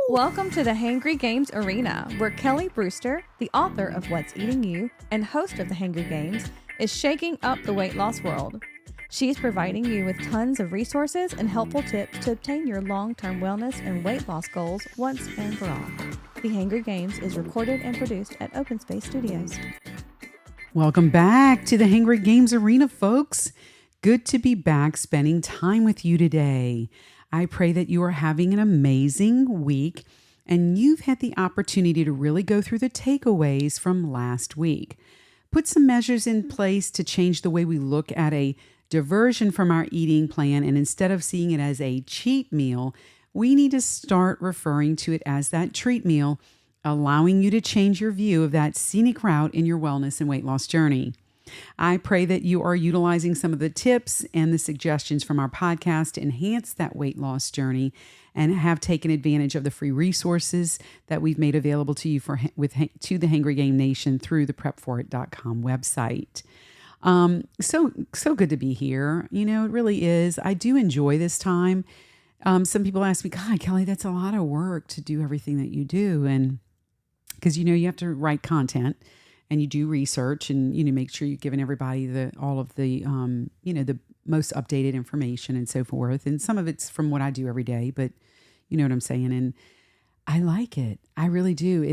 Welcome to the Hangry Games Arena, where Kelly Brewster, the author of What's Eating You and host of the Hangry Games, is shaking up the weight loss world. She's providing you with tons of resources and helpful tips to obtain your long-term wellness and weight loss goals once and for all. The Hangry Games is recorded and produced at Open Space Studios. Welcome back to the Hangry Games Arena, folks. Good to be back spending time with you today. I pray that you are having an amazing week and you've had the opportunity to really go through the takeaways from last week. Put some measures in place to change the way we look at a diversion from our eating plan, and instead of seeing it as a cheat meal, we need to start referring to it as that treat meal, allowing you to change your view of that scenic route in your wellness and weight loss journey. I pray that you are utilizing some of the tips and the suggestions from our podcast to enhance that weight loss journey and have taken advantage of the free resources that we've made available to you to the Hangry Game Nation through the prepforit.com website. So good to be here. You know, it really is. I do enjoy this time. Some people ask me, God, Kelly, that's a lot of work to do everything that you do. And because, you have to write content and you do research and, make sure you're giving everybody all of the the most updated information and so forth. And some of it's from what I do every day, but you know what I'm saying? And I like it. I really do.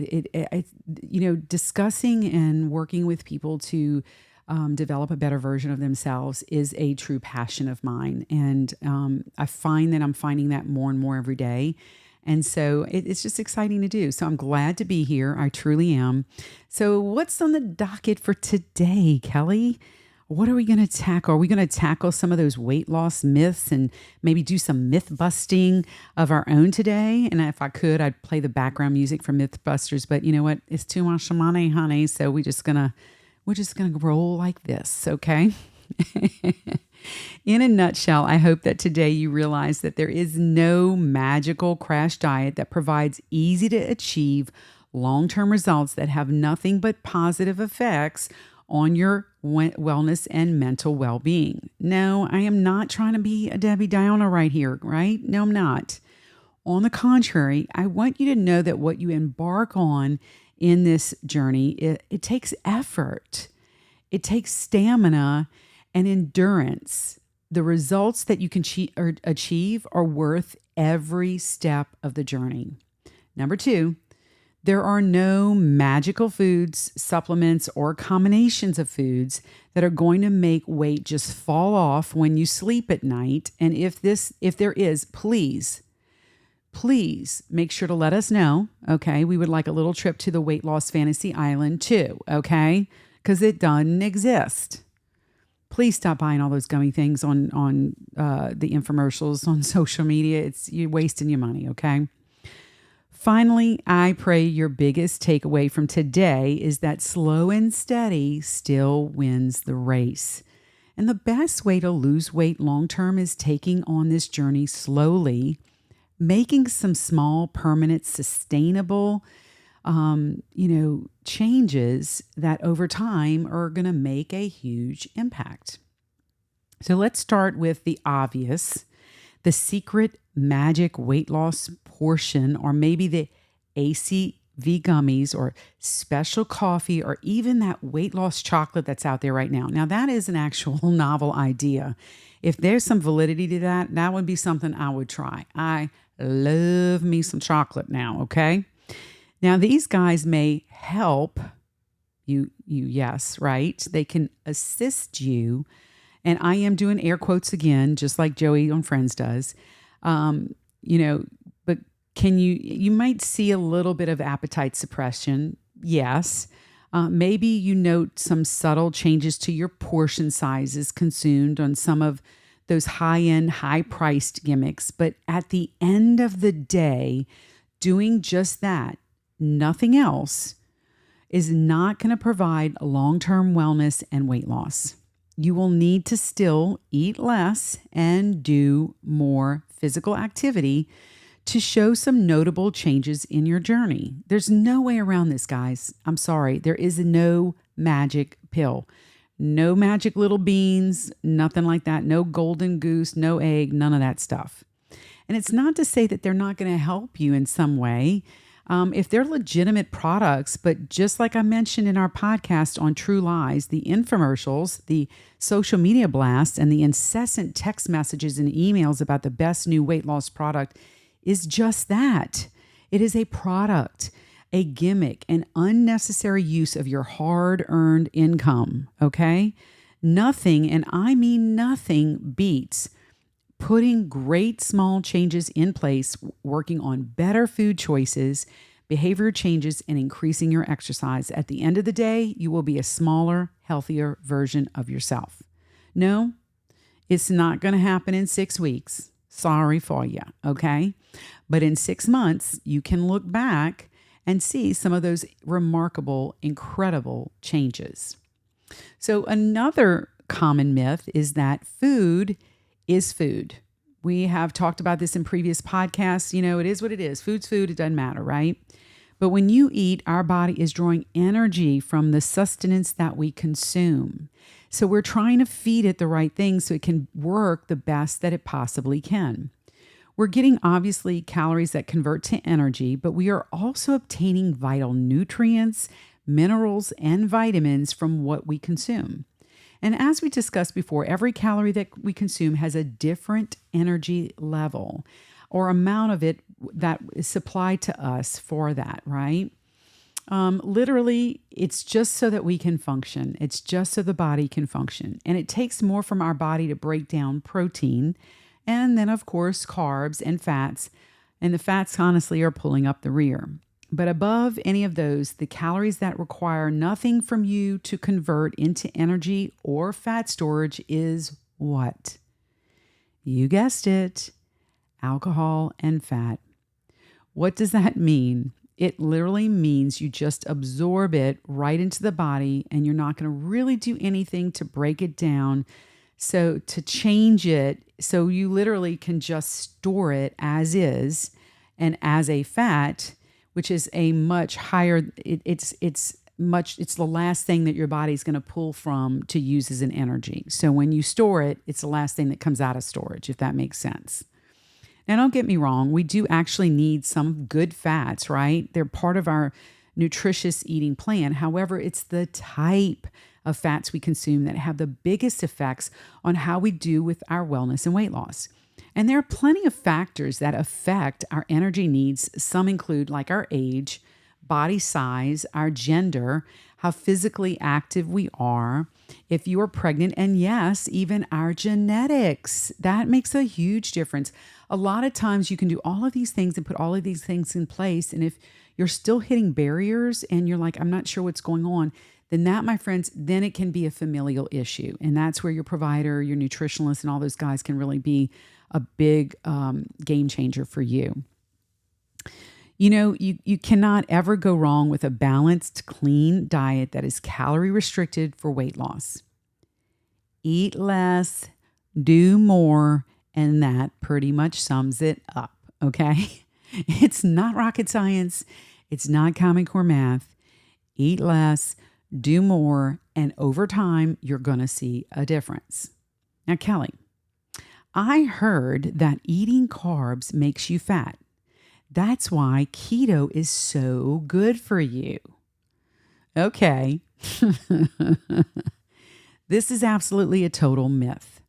Discussing and working with people to develop a better version of themselves is a true passion of mine. And I find that I'm finding that more and more every day. And so it's just exciting to do. So I'm glad to be here. I truly am. So what's on the docket for today, Kelly? What are we going to tackle? Are we going to tackle some of those weight loss myths and maybe do some myth busting of our own today? And if I could, I'd play the background music for Mythbusters. But you know what? It's too much money, honey. So we're just gonna roll like this, okay? In a nutshell, I hope that today you realize that there is no magical crash diet that provides easy to achieve long-term results that have nothing but positive effects on your wellness and mental well-being. No, I am not trying to be a Debbie Downer right here, right? No, I'm not. On the contrary, I want you to know that what you embark on in this journey, it takes effort. It takes stamina and endurance. The results that you can achieve are worth every step of the journey. Number 2, there are no magical foods, supplements, or combinations of foods that are going to make weight just fall off when you sleep at night. And if there is, please make sure to let us know, okay? We would like a little trip to the weight loss fantasy island too, okay? Because it doesn't exist. Please stop buying all those gummy things on the infomercials on social media. You're wasting your money, okay? Finally, I pray your biggest takeaway from today is that slow and steady still wins the race. And the best way to lose weight long-term is taking on this journey slowly, making some small, permanent, sustainable changes that over time are going to make a huge impact. So let's start with the obvious, the secret magic weight loss portion, or maybe the ACV gummies or special coffee, or even that weight loss chocolate that's out there right now. Now that is an actual novel idea. If there's some validity to that, that would be something I would try. I love me some chocolate now, okay? Now, these guys may help you, yes, right? They can assist you. And I am doing air quotes again, just like Joey on Friends does. But you might see a little bit of appetite suppression. Yes. Maybe you note some subtle changes to your portion sizes consumed on some of those high-end, high-priced gimmicks. But at the end of the day, doing just that, nothing else, is not going to provide long-term wellness and weight loss. You will need to still eat less and do more physical activity to show some notable changes in your journey. There's no way around this, guys. I'm sorry. There is no magic pill. No magic little beans, nothing like that. No golden goose, no egg, none of that stuff. And it's not to say that they're not going to help you in some way. If they're legitimate products, but just like I mentioned in our podcast on True Lies, the infomercials, the social media blasts, and the incessant text messages and emails about the best new weight loss product is just that. It is a product, a gimmick, an unnecessary use of your hard-earned income, okay? Nothing, and I mean nothing, beats putting great small changes in place, working on better food choices, behavior changes, and increasing your exercise. At the end of the day, you will be a smaller, healthier version of yourself. No, it's not going to happen in 6 weeks. Sorry for you, okay? But in 6 months, you can look back and see some of those remarkable, incredible changes. So another common myth is that food is food. We have talked about this in previous podcasts. It is what it is. Food's food. It doesn't matter, right? But when you eat, our body is drawing energy from the sustenance that we consume. So we're trying to feed it the right things so it can work the best that it possibly can. We're getting, obviously, calories that convert to energy, but we are also obtaining vital nutrients, minerals, and vitamins from what we consume. And as we discussed before, every calorie that we consume has a different energy level or amount of it that is supplied to us for that, right? Literally, it's just so that we can function. It's just so the body can function. And it takes more from our body to break down protein and then, of course, carbs and fats. And the fats, honestly, are pulling up the rear. But above any of those, the calories that require nothing from you to convert into energy or fat storage is what? You guessed it, alcohol and fat. What does that mean? It literally means you just absorb it right into the body and you're not going to really do anything to break it down. So to change it, so you literally can just store it as is and as a fat, which is a much higher, it's the last thing that your body's going to pull from to use as an energy. So when you store it, it's the last thing that comes out of storage, if that makes sense. Now, don't get me wrong. We do actually need some good fats, right? They're part of our nutritious eating plan. However, it's the type of fats we consume that have the biggest effects on how we do with our wellness and weight loss. And there are plenty of factors that affect our energy needs. Some include like our age, body size, our gender, how physically active we are, if you are pregnant, and yes, even our genetics. That makes a huge difference. A lot of times you can do all of these things and put all of these things in place. And if you're still hitting barriers and you're like, I'm not sure what's going on, then that, my friends, then it can be a familial issue. And that's where your provider, your nutritionist, and all those guys can really be a big game changer for you. You cannot ever go wrong with a balanced, clean diet that is calorie restricted for weight loss. Eat less, do more, and that pretty much sums it up, okay? It's not rocket science. It's not Common Core math. Eat less, do more, and over time, you're going to see a difference. Now, Kelly, I heard that eating carbs makes you fat. That's why keto is so good for you. Okay. This is absolutely a total myth.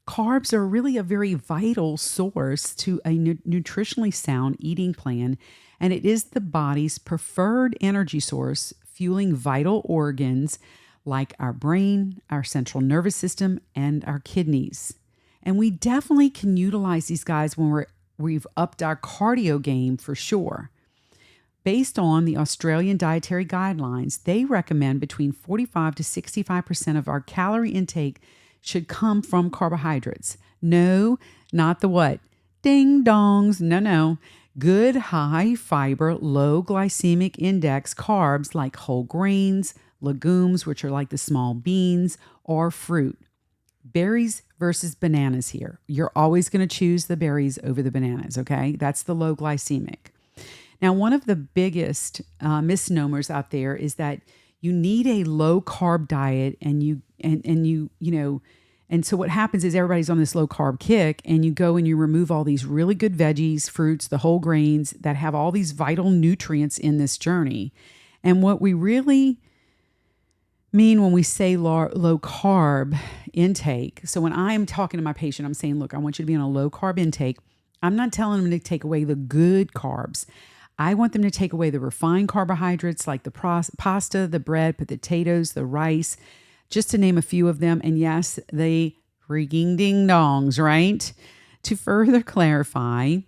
Carbs are really a very vital source to a nutritionally sound eating plan, and it is the body's preferred energy source, fueling vital organs like our brain, our central nervous system, and our kidneys. And we definitely can utilize these guys when we've upped our cardio game for sure. Based on the Australian dietary guidelines, they recommend between 45 to 65% of our calorie intake should come from carbohydrates. No, not the what? Ding dongs. No. Good high fiber, low glycemic index carbs like whole grains, legumes, which are like the small beans, or fruit. Berries versus bananas here. You're always going to choose the berries over the bananas, okay? That's the low glycemic. Now, one of the biggest misnomers out there is that you need a low carb diet and you And so what happens is everybody's on this low carb kick, and you go and you remove all these really good veggies, fruits, the whole grains that have all these vital nutrients in this journey. And what we really mean when we say low carb intake. So when I'm talking to my patient, I'm saying, look, I want you to be on a low carb intake. I'm not telling them to take away the good carbs. I want them to take away the refined carbohydrates like the pasta, the bread, potatoes, the rice, just to name a few of them. And yes, the freaking ding dongs, right? To further clarify,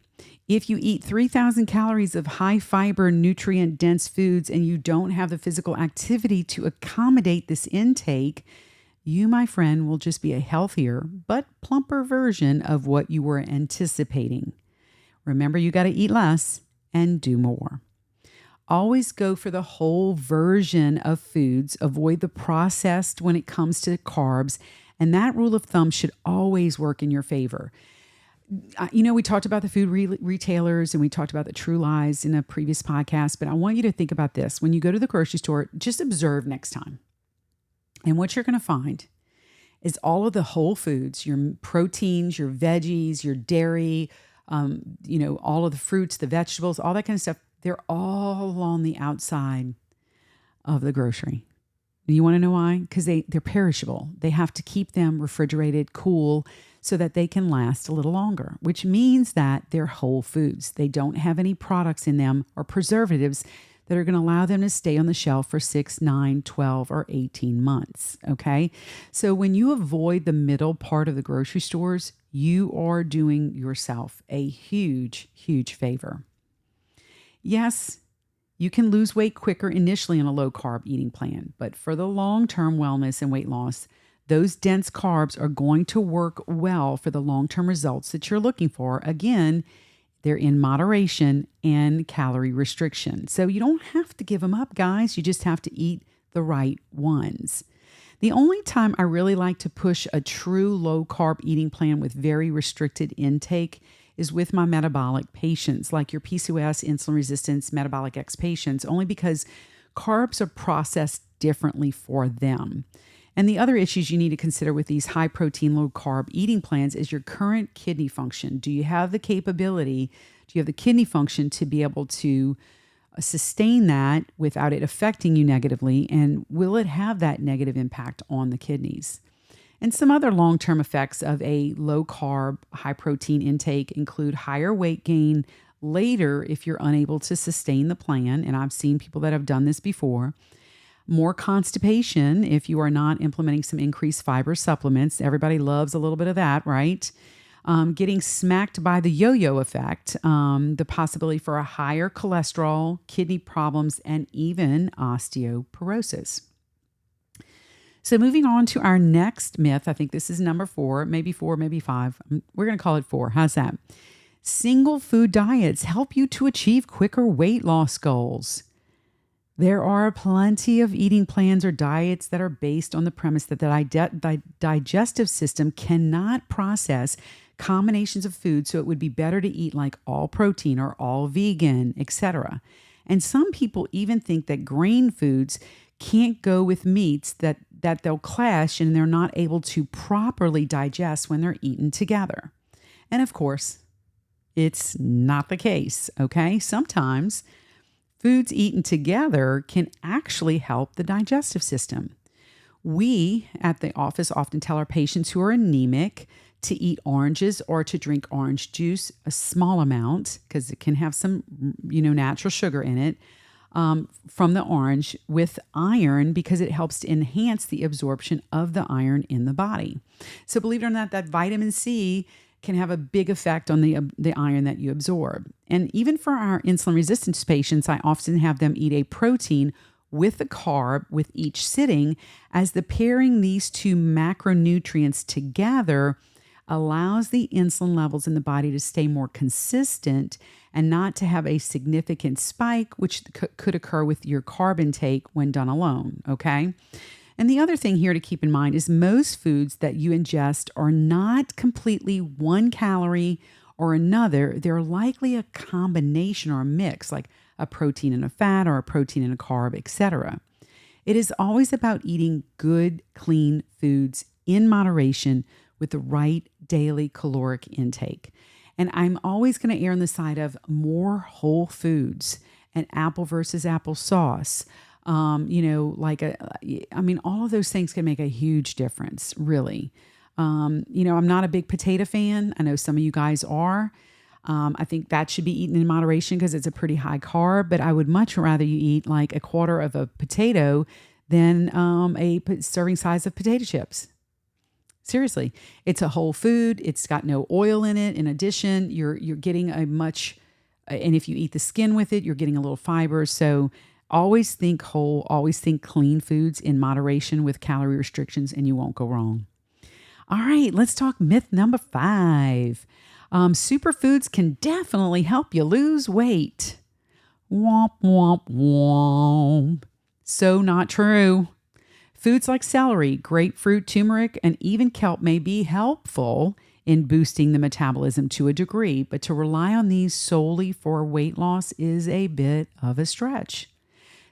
if you eat 3,000 calories of high fiber, nutrient dense foods and you don't have the physical activity to accommodate this intake, you, my friend, will just be a healthier but plumper version of what you were anticipating. Remember, you got to eat less and do more. Always go for the whole version of foods. Avoid the processed when it comes to carbs. And that rule of thumb should always work in your favor. We talked about the food retailers and we talked about the true lies in a previous podcast, but I want you to think about this. When you go to the grocery store, just observe next time. And what you're going to find is all of the whole foods, your proteins, your veggies, your dairy, all of the fruits, the vegetables, all that kind of stuff. They're all on the outside of the grocery. You want to know why? Because they're perishable. They have to keep them refrigerated, cool, so that they can last a little longer, which means that they're whole foods. They don't have any products in them or preservatives that are going to allow them to stay on the shelf for 6, 9, 12, or 18 months, okay? So when you avoid the middle part of the grocery stores, you are doing yourself a huge, huge favor. Yes, you can lose weight quicker initially on a low-carb eating plan, but for the long-term wellness and weight loss, those dense carbs are going to work well for the long-term results that you're looking for. Again, they're in moderation and calorie restriction. So you don't have to give them up, guys. You just have to eat the right ones. The only time I really like to push a true low-carb eating plan with very restricted intake is with my metabolic patients, like your PCOS, insulin resistance, metabolic X patients, only because carbs are processed differently for them. And the other issues you need to consider with these high protein, low carb eating plans is your current kidney function. Do you have the capability, do you have the kidney function to be able to sustain that without it affecting you negatively? And will it have that negative impact on the kidneys? And some other long-term effects of a low-carb, high-protein intake include higher weight gain later if you're unable to sustain the plan, and I've seen people that have done this before. More constipation if you are not implementing some increased fiber supplements. Everybody loves a little bit of that, right? Getting smacked by the yo-yo effect, the possibility for a higher cholesterol, kidney problems, and even osteoporosis. So moving on to our next myth, I think this is number 4, maybe 5. We're going to call it 4. How's that? Single food diets help you to achieve quicker weight loss goals. There are plenty of eating plans or diets that are based on the premise that the digestive system cannot process combinations of food, so it would be better to eat like all protein or all vegan, etc. And some people even think that grain foods can't go with meats, that they'll clash and they're not able to properly digest when they're eaten together. And of course, it's not the case, okay? Sometimes foods eaten together can actually help the digestive system. We at the office often tell our patients who are anemic to eat oranges or to drink orange juice, a small amount, because it can have some, natural sugar in it, from the orange with iron, because it helps to enhance the absorption of the iron in the body. So believe it or not, that vitamin C can have a big effect on the iron that you absorb. And even for our insulin resistance patients, I often have them eat a protein with the carb with each sitting, as the pairing these two macronutrients together allows the insulin levels in the body to stay more consistent and not to have a significant spike, which could occur with your carb intake when done alone, okay? And the other thing here to keep in mind is most foods that you ingest are not completely one calorie or another. They're likely a combination or a mix, like a protein and a fat or a protein and a carb, etc. It is always about eating good, clean foods in moderation with the right daily caloric intake. And I'm always going to err on the side of more whole foods and apple versus applesauce. All of those things can make a huge difference, really. I'm not a big potato fan. I know some of you guys are. I think that should be eaten in moderation because it's a pretty high carb, but I would much rather you eat like a quarter of a potato than a serving size of potato chips. Seriously, it's a whole food. It's got no oil in it. In addition, you're getting and if you eat the skin with it, you're getting a little fiber. So always think whole, always think clean foods in moderation with calorie restrictions, and you won't go wrong. All right, let's talk myth number 5. Superfoods can definitely help you lose weight. Womp, womp, womp. So not true. Foods like celery, grapefruit, turmeric, and even kelp may be helpful in boosting the metabolism to a degree, but to rely on these solely for weight loss is a bit of a stretch.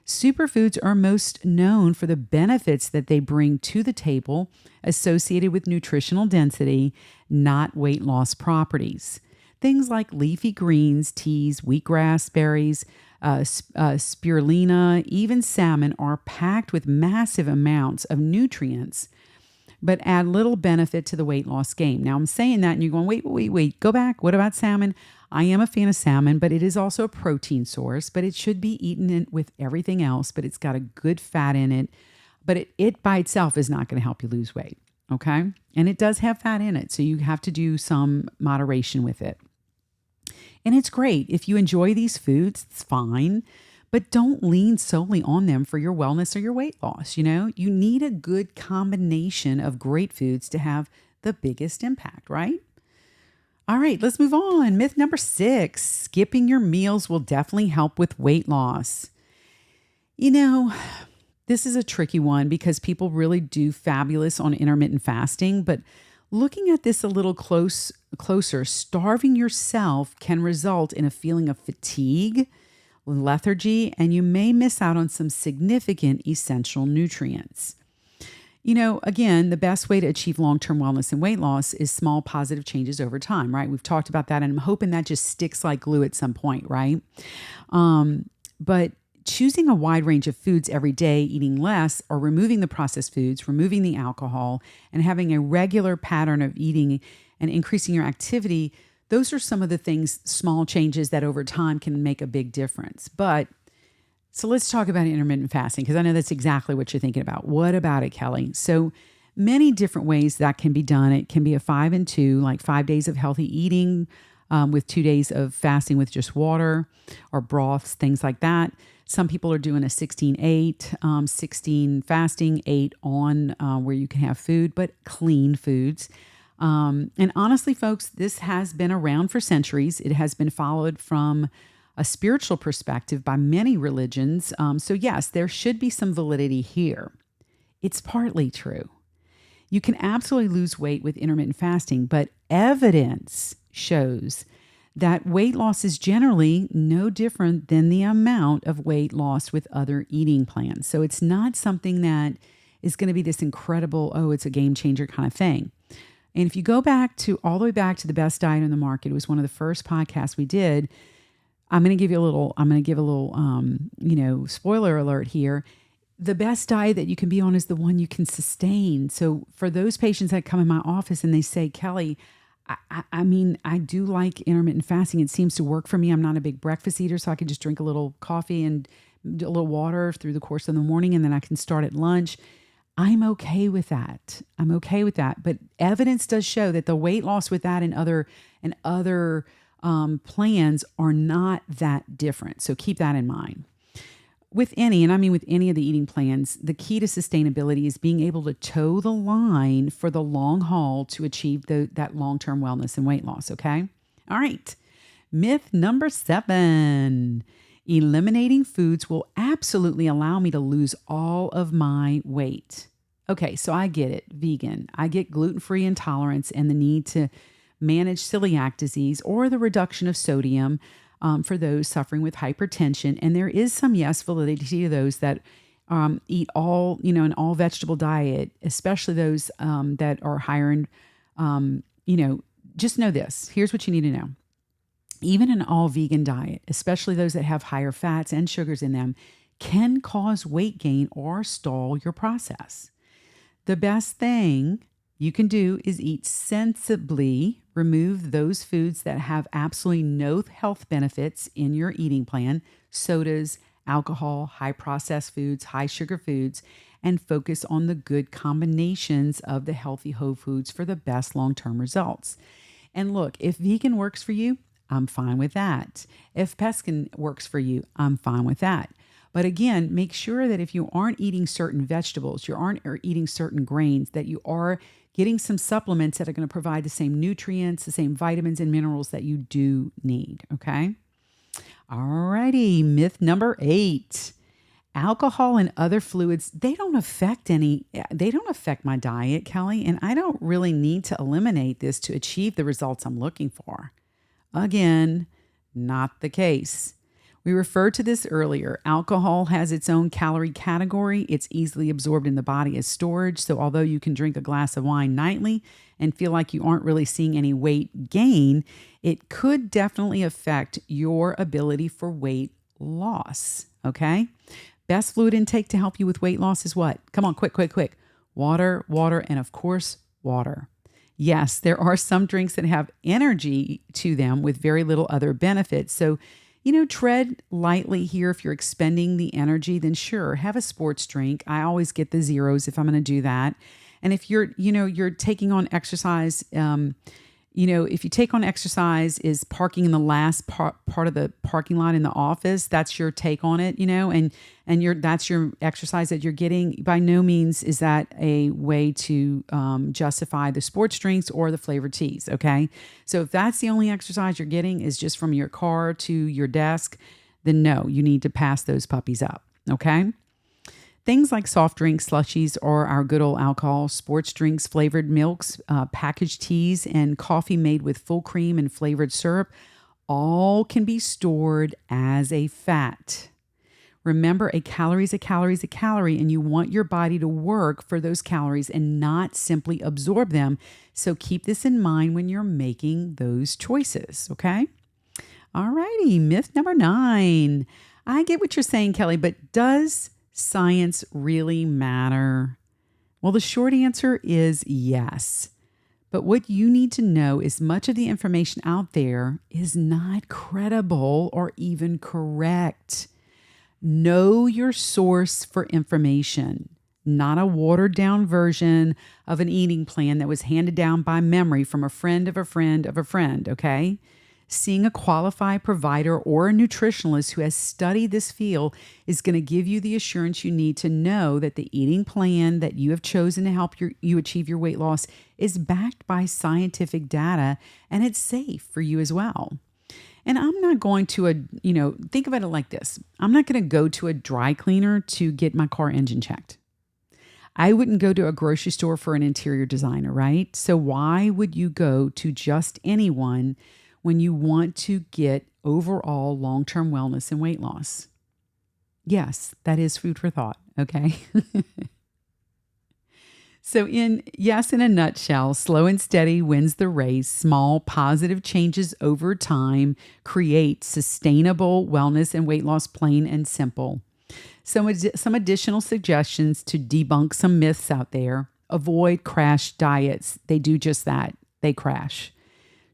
Superfoods are most known for the benefits that they bring to the table associated with nutritional density, not weight loss properties. Things like leafy greens, teas, wheatgrass, berries, spirulina, even salmon are packed with massive amounts of nutrients, but add little benefit to the weight loss game. Now, I'm saying that and you're going, wait, go back. What about salmon? I am a fan of salmon, but it is also a protein source, but it should be eaten with everything else, but it's got a good fat in it. But it by itself is not going to help you lose weight, okay? And it does have fat in it, so you have to do some moderation with it. And it's great. If you enjoy these foods, it's fine, but don't lean solely on them for your wellness or your weight loss. You need a good combination of great foods to have the biggest impact, right? All right, let's move on. Myth number 6, skipping your meals will definitely help with weight loss. This is a tricky one because people really do fabulous on intermittent fasting, but looking at this a little closer, starving yourself can result in a feeling of fatigue, lethargy, and you may miss out on some significant essential nutrients. Again, the best way to achieve long-term wellness and weight loss is small positive changes over time, right? We've talked about that, and I'm hoping that just sticks like glue at some point, right? But choosing a wide range of foods every day, eating less, or removing the processed foods, removing the alcohol, and having a regular pattern of eating and increasing your activity, those are some of the things, small changes that over time can make a big difference. So let's talk about intermittent fasting, because I know that's exactly what you're thinking about. What about it, Kelly? So many different ways that can be done. It can be a 5 and 2, like 5 days of healthy eating with 2 days of fasting with just water or broths, things like that. Some people are doing a 16-8, 16 fasting, 8 on where you can have food, but clean foods. And honestly, folks, this has been around for centuries. It has been followed from a spiritual perspective by many religions. So yes, there should be some validity here. It's partly true. You can absolutely lose weight with intermittent fasting, but evidence shows that weight loss is generally no different than the amount of weight lost with other eating plans. So it's not something that is going to be this incredible, it's a game changer kind of thing. And if you go all the way back to the best diet on the market, it was one of the first podcasts we did. I'm going to give a little, spoiler alert here. The best diet that you can be on is the one you can sustain. So for those patients that come in my office and they say, Kelly, I do like intermittent fasting. It seems to work for me. I'm not a big breakfast eater, so I can just drink a little coffee and a little water through the course of the morning, and then I can start at lunch. I'm okay with that. But evidence does show that the weight loss with that and other plans are not that different. So keep that in mind. With any of the eating plans, the key to sustainability is being able to toe the line for the long haul to achieve that long-term wellness and weight loss, okay? All right. Myth number 7. Eliminating foods will absolutely allow me to lose all of my weight. Okay, so I get it. Vegan. I get gluten-free intolerance and the need to manage celiac disease or the reduction of sodium for those suffering with hypertension. And there is some, validity to those that Eat all, an all vegetable diet, especially those that are higher in, just know this. Here's what you need to know. Even an all vegan diet, especially those that have higher fats and sugars in them, can cause weight gain or stall your process. The best thing you can do is eat sensibly, remove those foods that have absolutely no health benefits in your eating plan, sodas, alcohol, high processed foods, high sugar foods, and focus on the good combinations of the healthy whole foods for the best long-term results. And look, if vegan works for you, I'm fine with that. If pescan works for you, I'm fine with that. But again, make sure that if you aren't eating certain vegetables, you aren't eating certain grains, that you are getting some supplements that are going to provide the same nutrients, the same vitamins and minerals that you do need. Okay. Alrighty. Myth number 8. Alcohol and other fluids, they don't affect my diet, Kelly, and I don't really need to eliminate this to achieve the results I'm looking for. Again, not the case. We referred to this earlier. Alcohol has its own calorie category. It's easily absorbed in the body as storage. So although you can drink a glass of wine nightly and feel like you aren't really seeing any weight gain, it could definitely affect your ability for weight loss. Okay? Best fluid intake to help you with weight loss is what? Come on, quick. Water, and of course, water. Yes, there are some drinks that have energy to them with very little other benefits. So, tread lightly here. If you're expending the energy, then sure, have a sports drink. I always get the zeros if I'm going to do that. And if you're taking on exercise, if you take on exercise is parking in the last part of the parking lot in the office, that's your take on it, and that's your exercise that you're getting. By no means is that a way to justify the sports drinks or the flavored teas. Okay. So if that's the only exercise you're getting is just from your car to your desk, then no, you need to pass those puppies up. Okay. Things like soft drinks, slushies, or our good old alcohol, sports drinks, flavored milks, packaged teas, and coffee made with full cream and flavored syrup all can be stored as a fat. Remember, a calorie is a calorie is a calorie, and you want your body to work for those calories and not simply absorb them. So keep this in mind when you're making those choices, okay? All righty, myth number 9. I get what you're saying, Kelly, but does science really matter? Well, the short answer is yes. But what you need to know is much of the information out there is not credible or even correct. Know your source for information, not a watered down version of an eating plan that was handed down by memory from a friend of a friend of a friend, okay? Seeing a qualified provider or a nutritionalist who has studied this field is going to give you the assurance you need to know that the eating plan that you have chosen to help you achieve your weight loss is backed by scientific data and it's safe for you as well. And I'm not going to think about it like this. I'm not going to go to a dry cleaner to get my car engine checked. I wouldn't go to a grocery store for an interior designer, right? So why would you go to just anyone when you want to get overall long-term wellness and weight loss? Yes, that is food for thought, okay? So in a nutshell, slow and steady wins the race. Small positive changes over time create sustainable wellness and weight loss, plain and simple. Some additional suggestions to debunk some myths out there. Avoid crash diets. They do just that. They crash.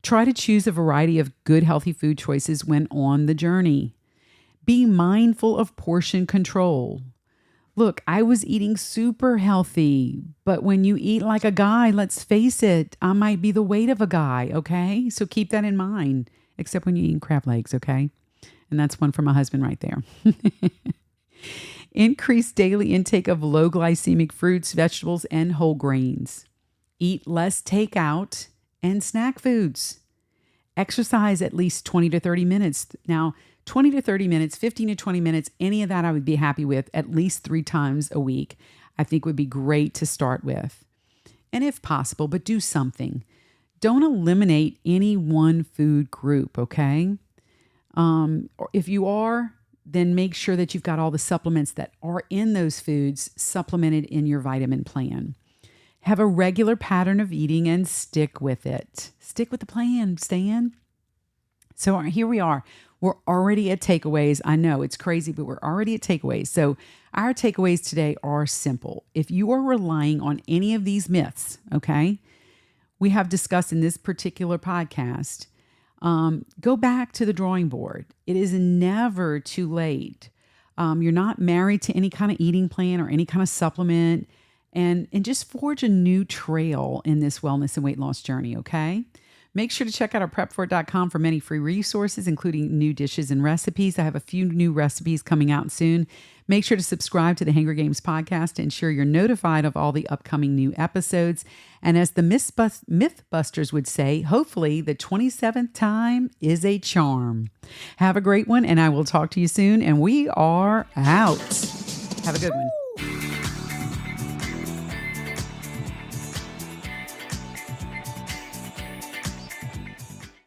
Try to choose a variety of good, healthy food choices when on the journey. Be mindful of portion control. Look, I was eating super healthy, but when you eat like a guy, let's face it, I might be the weight of a guy, okay? So keep that in mind, except when you're eating crab legs, okay? And that's one for my husband right there. Increase daily intake of low glycemic fruits, vegetables, and whole grains. Eat less takeout and snack foods. Exercise at least 20 to 30 minutes. Now, 20 to 30 minutes, 15 to 20 minutes, any of that I would be happy with at least 3 times a week. I think would be great to start with. And if possible, but do something. Don't eliminate any one food group, okay? Or if you are, then make sure that you've got all the supplements that are in those foods supplemented in your vitamin plan. Have a regular pattern of eating and stick with it. Stick with the plan, Stan. So here we are. We're already at takeaways. I know it's crazy, but we're already at takeaways. So our takeaways today are simple. If you are relying on any of these myths, okay, we have discussed in this particular podcast, go back to the drawing board. It is never too late. You're not married to any kind of eating plan or any kind of supplement, and just forge a new trail in this wellness and weight loss journey, okay? Make sure to check out our prepforit.com for many free resources, including new dishes and recipes. I have a few new recipes coming out soon. Make sure to subscribe to the Hangry Games podcast to ensure you're notified of all the upcoming new episodes. And as the Mythbusters would say, hopefully the 27th time is a charm. Have a great one, and I will talk to you soon. And we are out. Have a good one.